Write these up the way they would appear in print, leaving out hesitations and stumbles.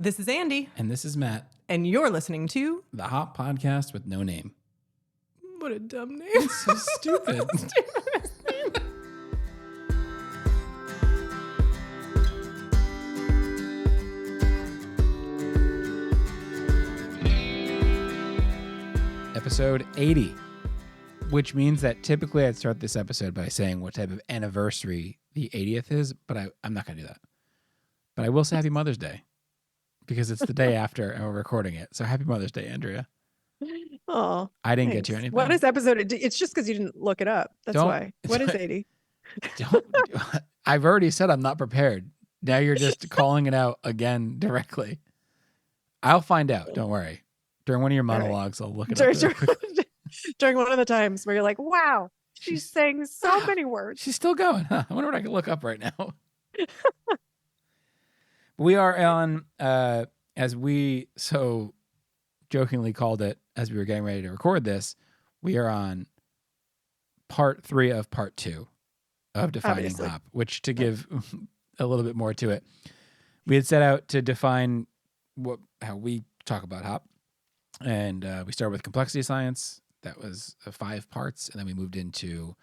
This is Andy. And this is Matt. And you're listening to The Hop Podcast with no name. What a dumb name. It's so stupid. Episode 80, which means that typically I'd start this episode by saying what type of anniversary the 80th is, but I'm not going to do that. But I will say Happy Mother's Day because it's the day after and we're recording it. So Happy Mother's Day, Andrea. Oh, I didn't get you anything. What is episode? It's just because you didn't look it up. That's why. What is 80? I've already said I'm not prepared. Now you're just calling it out again directly. I'll find out. Don't worry. During one of your monologues, I'll look it up. During one of the times where you're like, wow, she's saying so many words. She's still going. Huh? I wonder what I can look up right now. We are on, as we so jokingly called it as we were getting ready to record this, we are on part 3 of part 2 of defining hop, which to give a little bit more to it, we had set out to define how we talk about hop. And we started with complexity science. That was 5 parts. And then we moved into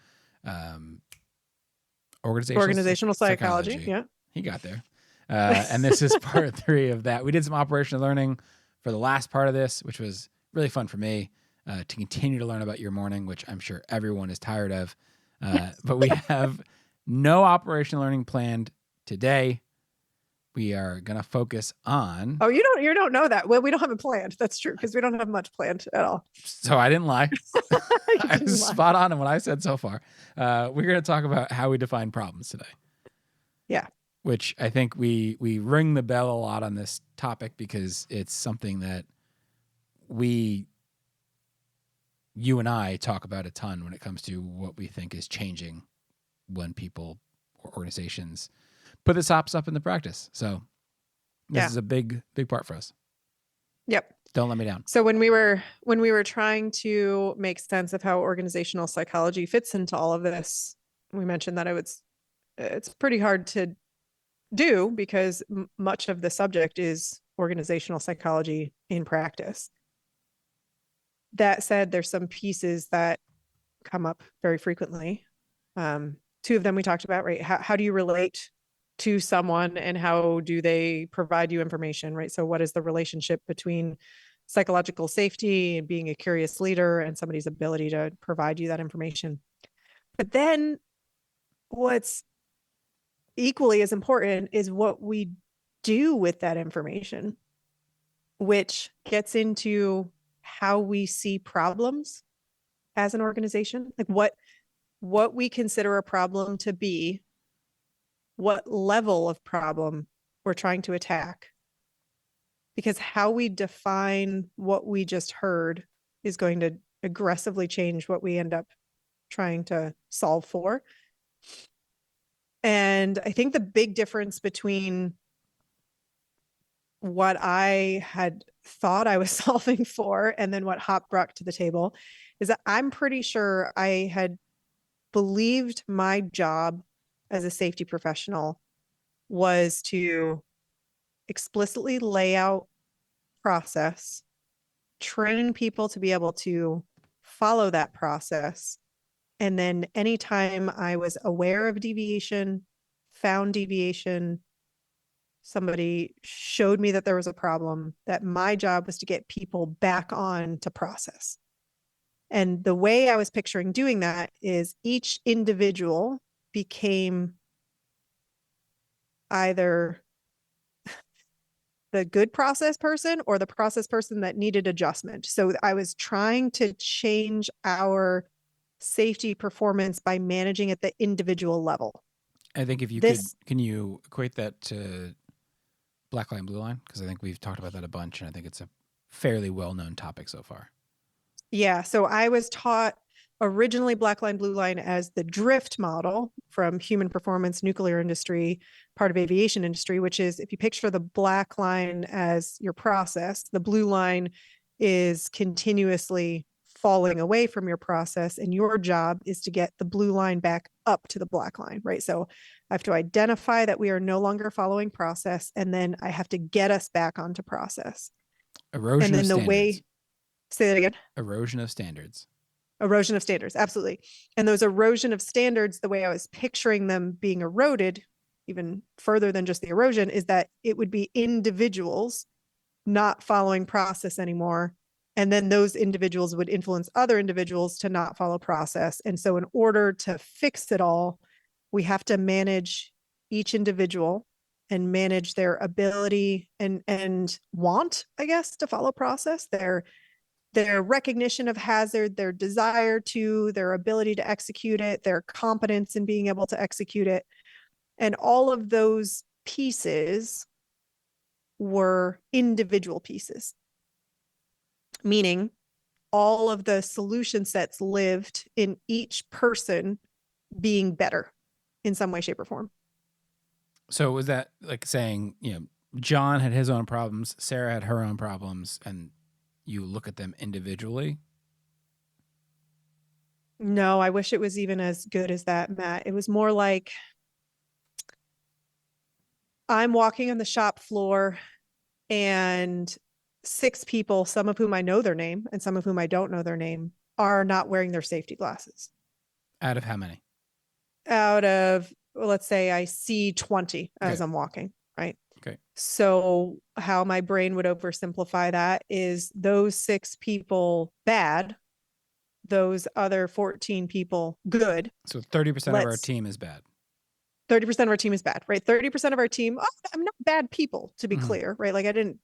organizational psychology. Yeah. He got there. And this is part 3 of that. We did some operational learning for the last part of this, which was really fun for me to continue to learn about your morning, which I'm sure everyone is tired of. But we have no operational learning planned today. We are going to focus on... Oh, you don't know that. Well, we don't have it planned. That's true, because we don't have much planned at all. So I didn't lie. I was spot on in what I said so far. We're going to talk about how we define problems today. Yeah. Which I think we ring the bell a lot on this topic because it's something that you and I talk about a ton when it comes to what we think is changing when people or organizations put this hops up in the practice. So this is a big part for us. Yep. Don't let me down. So when we were trying to make sense of how organizational psychology fits into all of this, we mentioned that it's pretty hard to do because much of the subject is organizational psychology in practice. That said, there's some pieces that come up very frequently. 2 of them we talked about, right? How do you relate to someone and how do they provide you information, right? So what is the relationship between psychological safety and being a curious leader and somebody's ability to provide you that information? But then what's equally as important is what we do with that information, which gets into how we see problems as an organization, like what we consider a problem to be, what level of problem we're trying to attack. Because how we define what we just heard is going to aggressively change what we end up trying to solve for. And I think the big difference between what I had thought I was solving for and then what Hop brought to the table is that I'm pretty sure I had believed my job as a safety professional was to explicitly lay out process, train people to be able to follow that process. And then anytime I was aware of deviation, found deviation, somebody showed me that there was a problem, that my job was to get people back on to process. And the way I was picturing doing that is each individual became either the good process person or the process person that needed adjustment. So I was trying to change our safety performance by managing at the individual level. I think if you can you equate that to Black Line, Blue Line? Because I think we've talked about that a bunch, and I think it's a fairly well-known topic so far. Yeah, so I was taught originally Black Line, Blue Line as the drift model from human performance, nuclear industry, part of aviation industry, which is if you picture the black line as your process, the blue line is continuously falling away from your process, and your job is to get the blue line back up to the black line, right? So I have to identify that we are no longer following process, and then I have to get us back onto process. Erosion And then of the standards. way, say that again. Erosion of standards. Erosion of standards, absolutely. And those erosion of standards, the way I was picturing them being eroded, even further than just the erosion, is that it would be individuals not following process anymore. And then those individuals would influence other individuals to not follow process. And so in order to fix it all, we have to manage each individual and manage their ability and want, I guess, to follow process, their recognition of hazard, their desire to, their ability to execute it, their competence in being able to execute it. And all of those pieces were individual pieces, meaning all of the solution sets lived in each person being better in some way, shape, or form. So was that like saying, John had his own problems, Sarah had her own problems, and you look at them individually? No, I wish it was even as good as that, Matt. It was more like I'm walking on the shop floor and 6 people, some of whom I know their name and some of whom I don't know their name, are not wearing their safety glasses. Out of how many? Out of, well, let's say I see 20 as Okay. I'm walking, right? Okay. So how my brain would oversimplify that is those 6 people bad, those other 14 people good. So 30% of our team is bad. 30% of our team is bad, right? 30% of our team, I'm not bad people, to be Mhm. clear, right? Like I didn't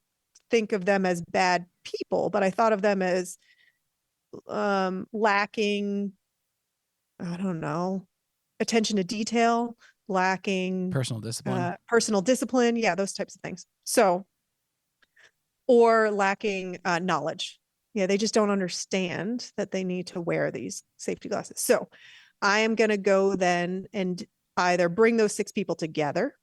think of them as bad people, but I thought of them as lacking, I don't know, attention to detail, lacking Personal discipline. personal discipline. Yeah, those types of things. So, or lacking knowledge. Yeah, they just don't understand that they need to wear these safety glasses. So I am going to go then and either bring those 6 people together,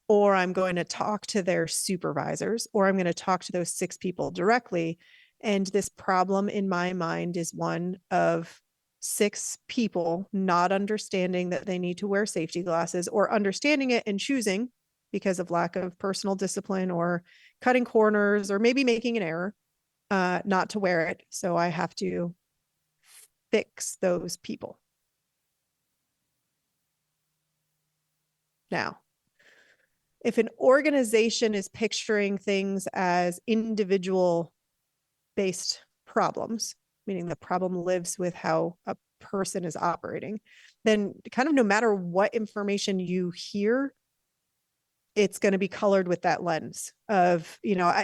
or I'm going to talk to their supervisors, or I'm going to talk to those 6 people directly. And this problem in my mind is one of 6 people not understanding that they need to wear safety glasses, or understanding it and choosing because of lack of personal discipline or cutting corners or maybe making an error, not to wear it. So I have to fix those people. Now, if an organization is picturing things as individual based problems, meaning the problem lives with how a person is operating, then kind of no matter what information you hear, it's going to be colored with that lens of,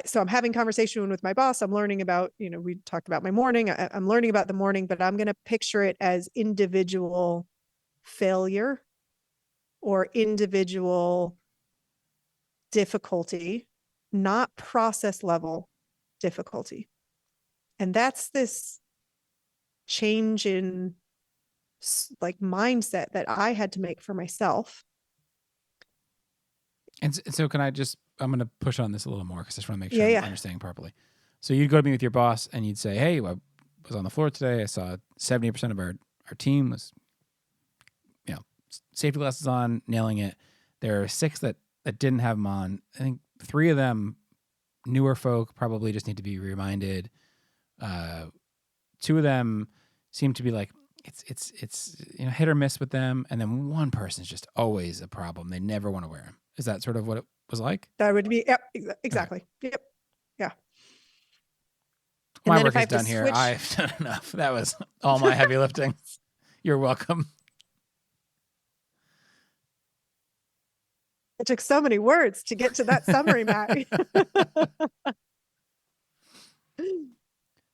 so I'm having conversation with my boss. I'm learning about, we talked about my morning. I'm learning about the morning, but I'm going to picture it as individual failure or individual difficulty, not process level difficulty. And that's this change in like mindset that I had to make for myself. And so I'm going to push on this a little more because I just want to make sure Yeah, I'm understanding properly. So you'd go to meet with your boss and you'd say, hey, I was on the floor today. I saw 70% of our team was, safety glasses on, nailing it. There are 6 that didn't have them on. I think 3 of them, newer folk, probably just need to be reminded. 2 of them seem to be like, it's hit or miss with them. And then one person's just always a problem. They never want to wear them. Is that sort of what it was like? That would be, yep, exactly. Okay. Yep. Yeah. My work is done here. I've done enough. That was all my heavy lifting. You're welcome. It took so many words to get to that summary, Matt.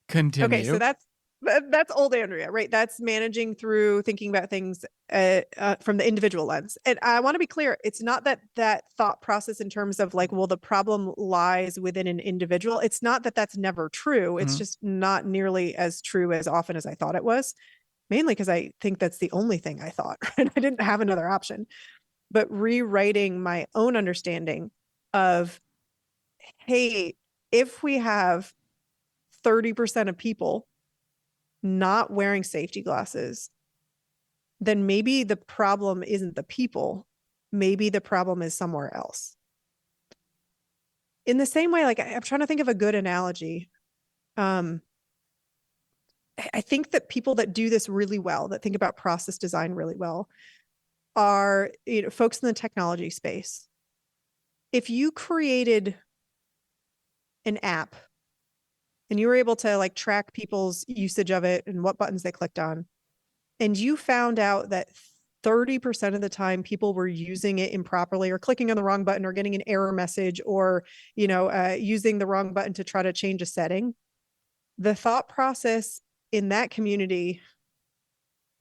Continue. Okay, so that's old Andrea, right? That's managing through thinking about things from the individual lens. And I want to be clear, it's not that thought process in terms of like, well, the problem lies within an individual. It's not that that's never true. It's just not nearly as true as often as I thought it was, mainly because I think that's the only thing I thought, right? I didn't have another option. But rewriting my own understanding of, hey, if we have 30% of people not wearing safety glasses, then maybe the problem isn't the people. maybe the problem is somewhere else. In the same way, like I'm trying to think of a good analogy. I think that people that do this really well, that think about process design really well, are, you know, folks in the technology space. If you created an app and you were able to like track people's usage of it and what buttons they clicked on, and you found out that 30% of the time people were using it improperly or clicking on the wrong button or getting an error message or, you know, using the wrong button to try to change a setting, the thought process in that community,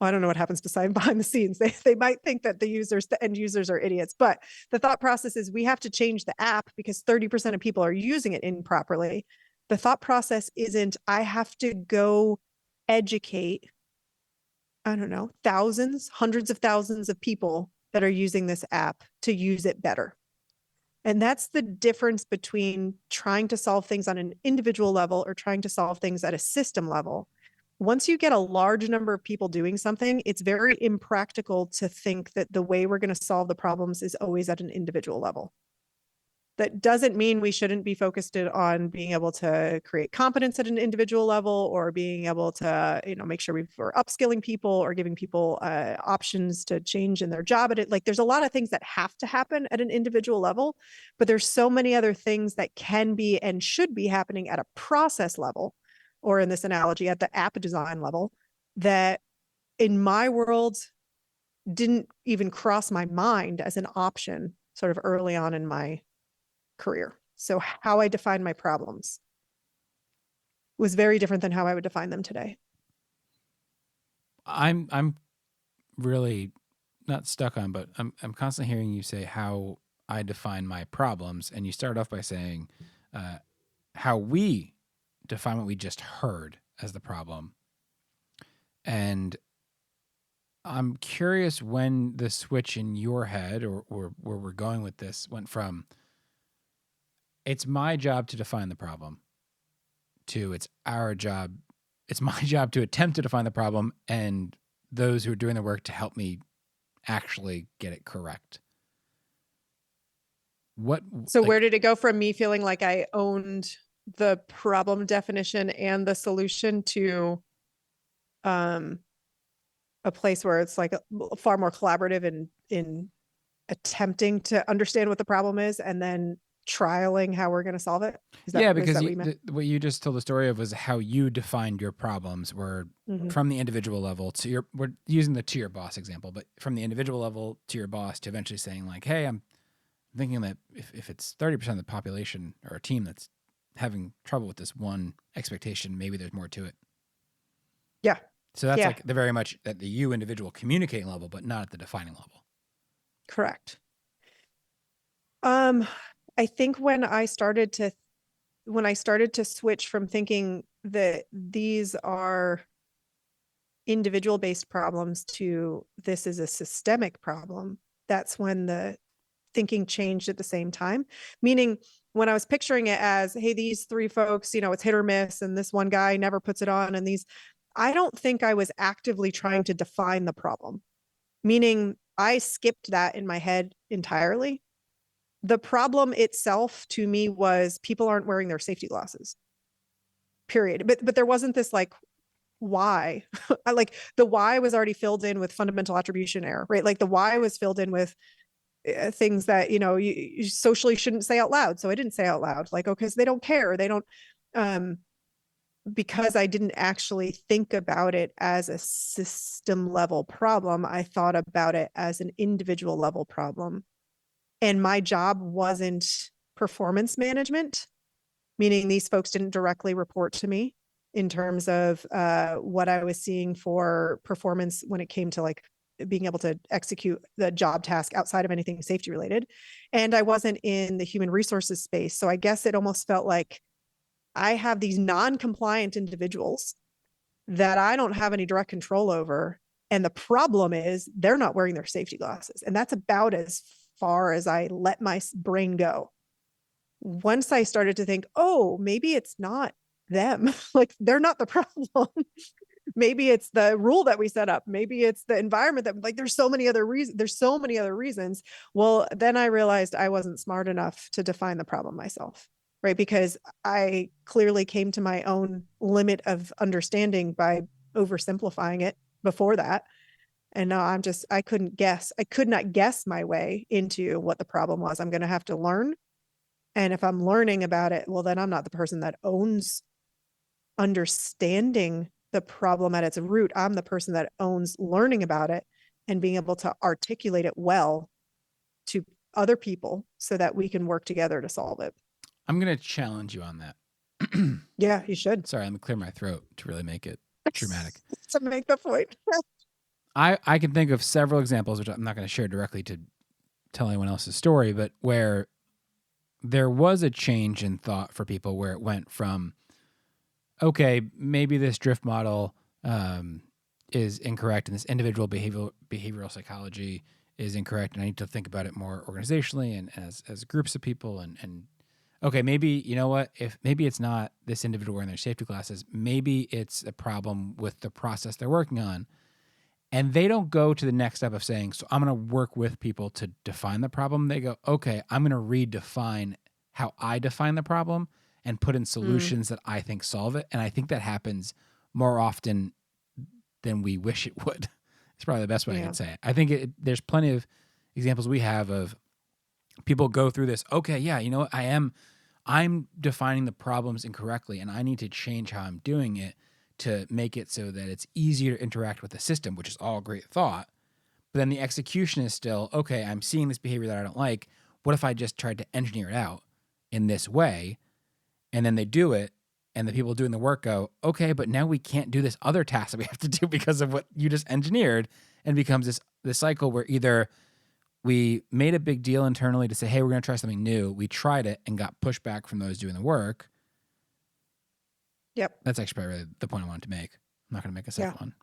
well, I don't know what happens behind the scenes. They might think that the end users are idiots, but the thought process is we have to change the app because 30% of people are using it improperly. The thought process isn't I have to go educate, I don't know, thousands, hundreds of thousands of people that are using this app to use it better. And that's the difference between trying to solve things on an individual level or trying to solve things at a system level. Once you get a large number of people doing something, it's very impractical to think that the way we're going to solve the problems is always at an individual level. That doesn't mean we shouldn't be focused on being able to create competence at an individual level or being able to, you know, make sure we're upskilling people or giving people options to change in their job. Like there's a lot of things that have to happen at an individual level, but there's so many other things that can be and should be happening at a process level, or in this analogy, at the app design level, that in my world didn't even cross my mind as an option sort of early on in my career. So how I define my problems was very different than how I would define them today. I'm really not stuck on, but I'm constantly hearing you say how I define my problems, and you start off by saying how we define what we just heard as the problem. And I'm curious when the switch in your head, or where we're going with this, went from it's my job to define the problem to it's my job to attempt to define the problem and those who are doing the work to help me actually get it correct. So where did it go from me feeling like I owned the problem definition and the solution to a place where it's like far more collaborative in attempting to understand what the problem is and then trialing how we're going to solve it? Because what you just told the story of was how you defined your problems were from the individual level to we're using the to your boss example, but from the individual level to your boss to eventually saying like, hey, I'm thinking that if it's 30% of the population or a team that's having trouble with this one expectation, maybe there's more to it. Yeah. So that's like the very much at the you individual communicating level, but not at the defining level. Correct. I think when I started to switch from thinking that these are individual based problems to this is a systemic problem, that's when the thinking changed at the same time. Meaning when I was picturing it as, hey, these three folks, you know, it's hit or miss, and this one guy never puts it on, and I don't think I was actively trying to define the problem. Meaning I skipped that in my head entirely. The problem itself to me was people aren't wearing their safety glasses. Period. But there wasn't this like why. Like the why was already filled in with fundamental attribution error, right? Like the why was filled in with things that, you know, you socially shouldn't say out loud. So I didn't say out loud, like, oh, because they don't care. They don't, because I didn't actually think about it as a system level problem. I thought about it as an individual level problem. And my job wasn't performance management, meaning these folks didn't directly report to me in terms of what I was seeing for performance when it came to like being able to execute the job task outside of anything safety related. And I wasn't in the human resources space. So I guess it almost felt like I have these non-compliant individuals that I don't have any direct control over. And the problem is they're not wearing their safety glasses. And that's about as far as I let my brain go. Once I started to think, oh, maybe it's not them, like they're not the problem. Maybe it's the rule that we set up. Maybe it's the environment that, like, there's so many other reasons. There's so many other reasons. Well, then I realized I wasn't smart enough to define the problem myself, right? Because I clearly came to my own limit of understanding by oversimplifying it before that. And now I couldn't guess. I could not guess my way into what the problem was. I'm going to have to learn. And if I'm learning about it, well, then I'm not the person that owns understanding the problem at its root. I'm the person that owns learning about it and being able to articulate it well to other people so that we can work together to solve it. I'm going to challenge you on that. Yeah, you should. Sorry, I'm going to clear my throat to really make it dramatic. To make the point. I can think of several examples, which I'm not going to share directly to tell anyone else's story, but where there was a change in thought for people where it went from, okay, maybe this drift model is incorrect and this individual behavioral psychology is incorrect, and I need to think about it more organizationally and as groups of people and okay, maybe, you know what, if maybe it's not this individual wearing their safety glasses, maybe it's a problem with the process they're working on. And they don't go to the next step of saying, so I'm going to work with people to define the problem. They go, okay, I'm going to redefine how I define the problem and put in solutions that I think solve it. And I think that happens more often than we wish it would. It's probably the best way I can say it. I think there's plenty of examples we have of people go through this. Okay, yeah, you know what? I'm defining the problems incorrectly, and I need to change how I'm doing it to make it so that it's easier to interact with the system, which is all a great thought. But then the execution is still, okay, I'm seeing this behavior that I don't like. What if I just tried to engineer it out in this way? And then they do it, and the people doing the work go, okay, but now we can't do this other task that we have to do because of what you just engineered, and becomes this cycle where either we made a big deal internally to say, hey, we're going to try something new. We tried it and got pushback from those doing the work. Yep. That's actually probably the point I wanted to make. I'm not going to make a second one.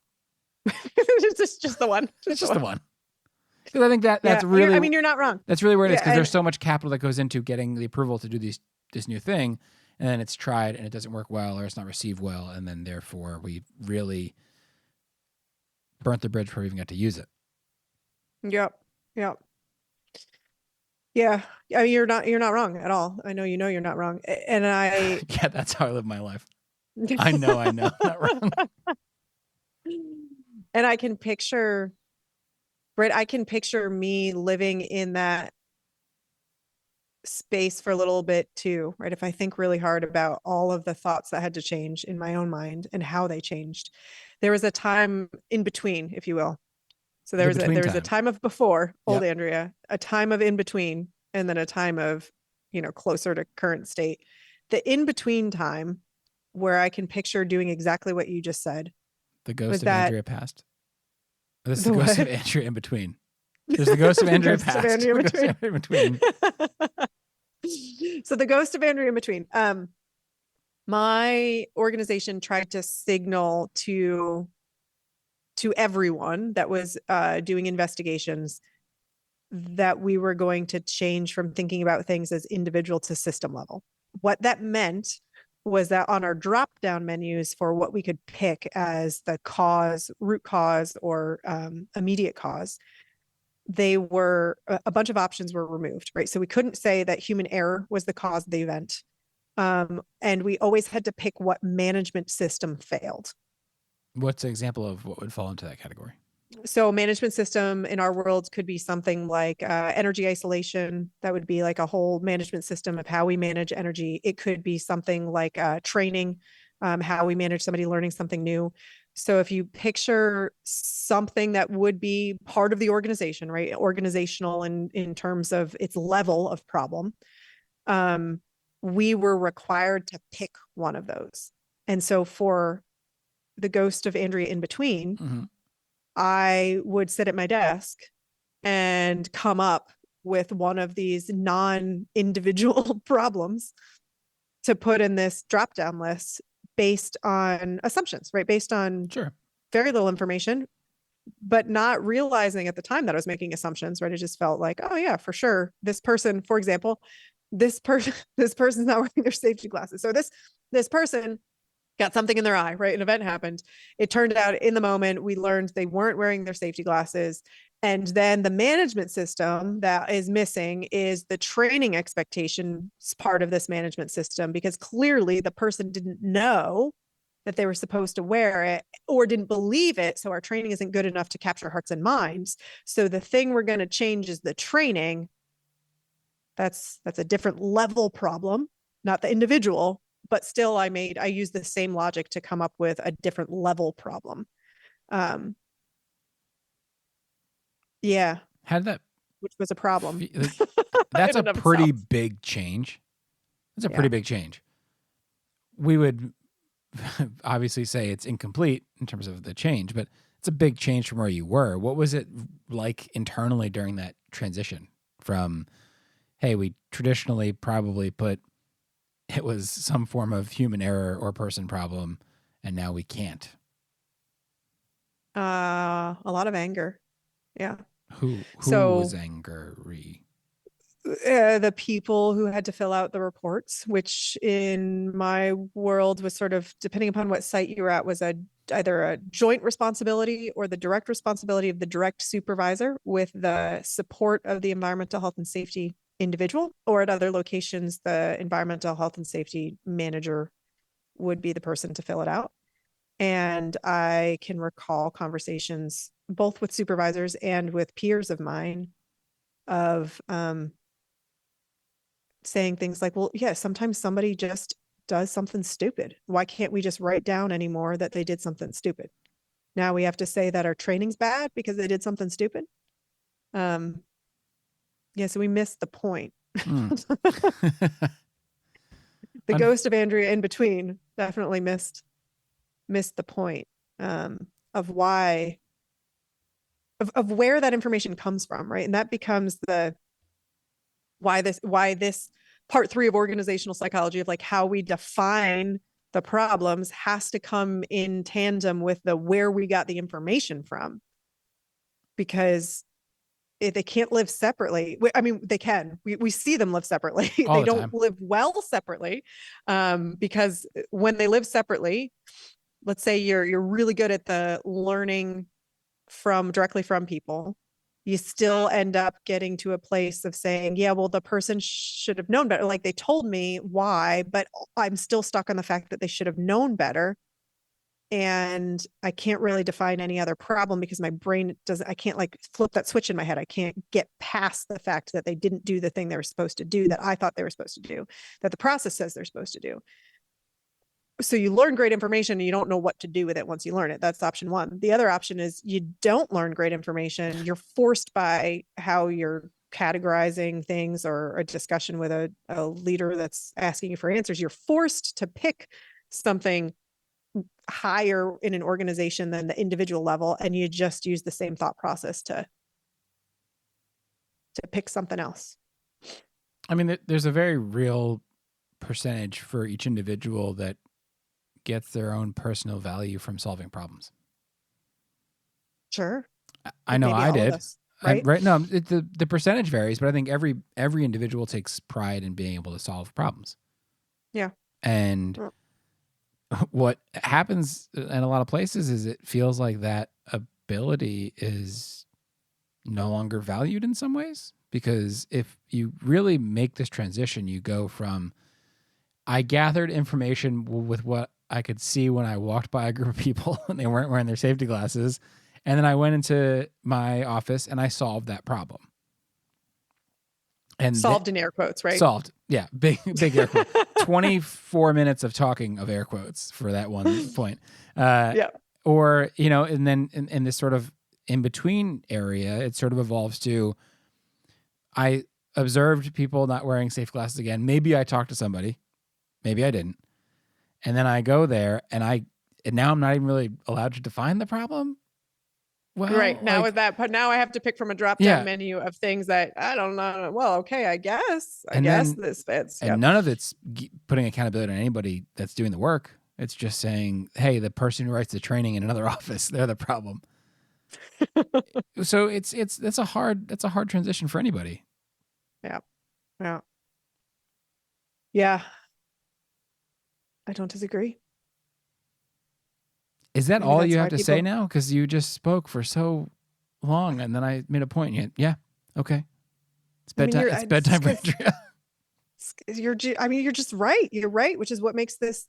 It's just the one. It's just the one. Because I think that's really... I mean, you're not wrong. That's really where it is, because there's so much capital that goes into getting the approval to do this new thing, and then it's tried and it doesn't work well or it's not received well, and then therefore we really burnt the bridge before we even got to use it. Yep. Yeah. I mean, you're not wrong at all. I know you're not wrong. And yeah, that's how I live my life. I know I'm not wrong. And I can picture me living in that space for a little bit too, right? If I think really hard about all of the thoughts that had to change in my own mind and how they changed, there was a time in between, if you will. So there was a time of before old Andrea, a time of in between, and then a time of, closer to current state. The in between time, where I can picture doing exactly what you just said. The ghost of Andrea past. This is the ghost of Andrea in between. There's the ghost of Andrea past. In between. So the ghost of Andrea in between. My organization tried to signal to everyone that was doing investigations that we were going to change from thinking about things as individual to system level. What that meant was that on our drop down menus for what we could pick as the cause, root cause, or immediate cause, a bunch of options were removed, right? So we couldn't say that human error was the cause of the event. And we always had to pick what management system failed. What's an example of what would fall into that category? So management system in our world could be something like energy isolation. That would be like a whole management system of how we manage energy. It could be something like training, how we manage somebody learning something new. So if you picture something that would be part of the organization, right? Organizational in terms of its level of problem, we were required to pick one of those. And so for the ghost of Andrea in between, I would sit at my desk and come up with one of these non-individual problems to put in this drop-down list based on assumptions, right? Based on very little information, but not realizing at the time that I was making assumptions, right? It just felt like, oh yeah, for sure. This person, for example, this person's not wearing their safety glasses. So this person got something in their eye, right? An event happened. It turned out in the moment, we learned they weren't wearing their safety glasses. And then the management system that is missing is the training expectations part of this management system, because clearly the person didn't know that they were supposed to wear it or didn't believe it. So our training isn't good enough to capture hearts and minds. So the thing we're going to change is the training. That's a different level problem, not the individual, but still I used the same logic to come up with a different level problem. Yeah, How did that which was a problem. like, that's a in and of pretty itself. big change. That's a Yeah. pretty big change. We would obviously say it's incomplete in terms of the change, but it's a big change from where you were. What was it like internally during that transition from, hey, we traditionally probably put it was some form of human error or person problem, and now we can't? A lot of anger. Yeah. Who was So angry? the people who had to fill out the reports, which in my world was sort of, depending upon what site you were at, was either a joint responsibility or the direct responsibility of the direct supervisor with the support of the environmental health and safety individual, or at other locations, the environmental health and safety manager would be the person to fill it out. And I can recall conversations both with supervisors and with peers of mine of saying things like, well, yeah, sometimes somebody just does something stupid. Why can't we just write down anymore that they did something stupid? Now we have to say that our training's bad because they did something stupid. Yeah, so we missed the point. The ghost of Andrea in between definitely missed the point of why of where that information comes from, right? And that becomes the why this part 3 of organizational psychology, of like how we define the problems, has to come in tandem with the where we got the information from, because they can't live separately. I mean, they can. We see them live separately. All They the don't time. live well separately, because when they live separately, let's say you're really good at the learning directly from people, you still end up getting to a place of saying, yeah, well, the person should have known better. Like, they told me why, but I'm still stuck on the fact that they should have known better. And I can't really define any other problem because my brain I can't like flip that switch in my head. I can't get past the fact that they didn't do the thing they were supposed to do, that I thought they were supposed to do, that the process says they're supposed to do. So you learn great information and you don't know what to do with it once you learn it. That's option one. The other option is you don't learn great information. You're forced by how you're categorizing things, or a discussion with a leader that's asking you for answers. You're forced to pick something higher in an organization than the individual level, and you just use the same thought process to pick something else. I mean, there's a very real percentage for each individual that gets their own personal value from solving problems. Sure. I know I did. Us, right? Right. No, the percentage varies, but I think every individual takes pride in being able to solve problems. Yeah. And what happens in a lot of places is it feels like that ability is no longer valued in some ways, because if you really make this transition, you go from, I gathered information with what I could see when I walked by a group of people and they weren't wearing their safety glasses, and then I went into my office and I solved that problem. And solved in air quotes, right? Solved. Yeah. Big air quotes. 24 minutes of talking of air quotes for that one point. Yeah. Or, and then in this sort of in between area, it sort of evolves to, I observed people not wearing safe glasses again. Maybe I talked to somebody. Maybe I didn't. And then I go there and now I'm not even really allowed to define the problem. Well, right. Now with that, but now I have to pick from a drop down menu of things that I don't know. Well, okay, I guess this fits. And none of it's putting accountability on anybody that's doing the work. It's just saying, hey, the person who writes the training in another office, they're the problem. So that's a hard transition for anybody. Yeah. Yeah. Yeah. I don't disagree. Is that Maybe all that's you why have to say people- now? Because you just spoke for so long, and then I made a point. Yeah, okay. It's I mean, bedtime. It's bedtime for Andrea. You're just right. You're right, which is what makes this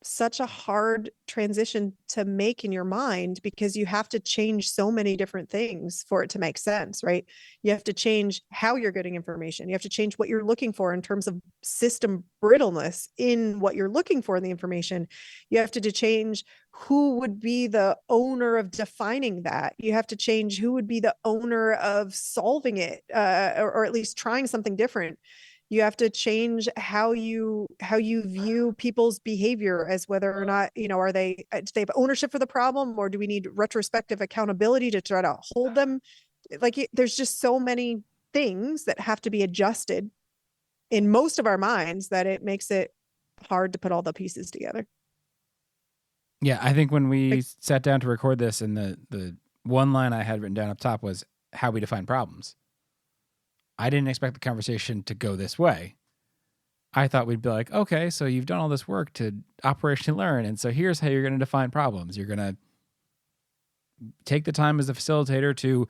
such a hard transition to make in your mind, because you have to change so many different things for it to make sense, right? You have to change how you're getting information. You have to change what you're looking for in terms of system brittleness in what you're looking for in the information. You have to change who would be the owner of defining that. You have to change who would be the owner of solving it, or at least trying something different. You have to change how you view people's behavior, as whether or not, are they, do they have ownership for the problem, or do we need retrospective accountability to try to hold them? Like, there's just so many things that have to be adjusted in most of our minds that it makes it hard to put all the pieces together. Yeah, I think when we sat down to record this, and the one line I had written down up top was how we define problems. I didn't expect the conversation to go this way. I thought we'd be like, okay, so you've done all this work to operationally learn, and so here's how you're going to define problems. You're going to take the time as a facilitator to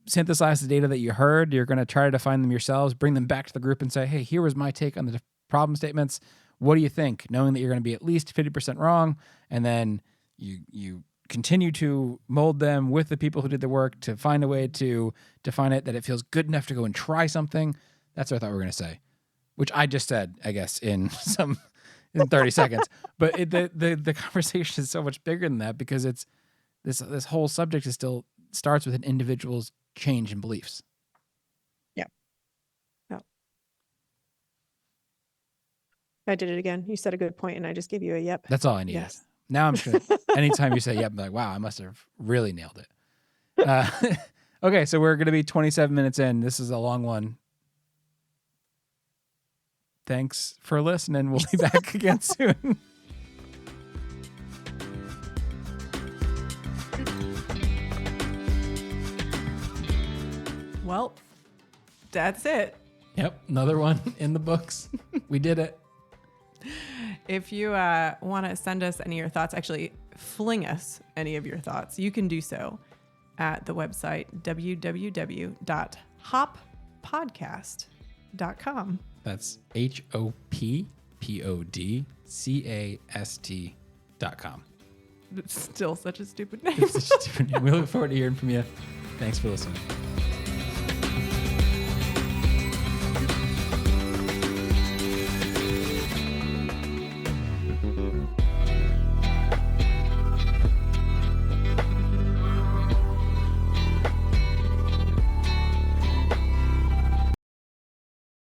synthesize the data that you heard. You're going to try to define them yourselves, bring them back to the group and say, hey, here was my take on the problem statements. What do you think? Knowing that you're going to be at least 50% wrong, and then you continue to mold them with the people who did the work to find a way to define it that it feels good enough to go and try something. That's what I thought we were going to say, which I just said, I guess, in 30 seconds. But the conversation is so much bigger than that, because it's this whole subject is still starts with an individual's change in beliefs. Yeah. I did it again. You said a good point, and I just gave you a yep. That's all I needed. Yes. Now I'm just gonna, anytime you say yep, I'm like, wow, I must have really nailed it. Okay, so we're going to be 27 minutes in. This is a long one. Thanks for listening. We'll be back again soon. Well, that's it. Yep, another one in the books. We did it. If you want to send us any of your thoughts, actually fling us any of your thoughts, you can do so at the website www.hoppodcast.com. That's HOPPODCAST.com. It's still such a stupid name. It's such a different name. We look forward to hearing from you. Thanks for listening.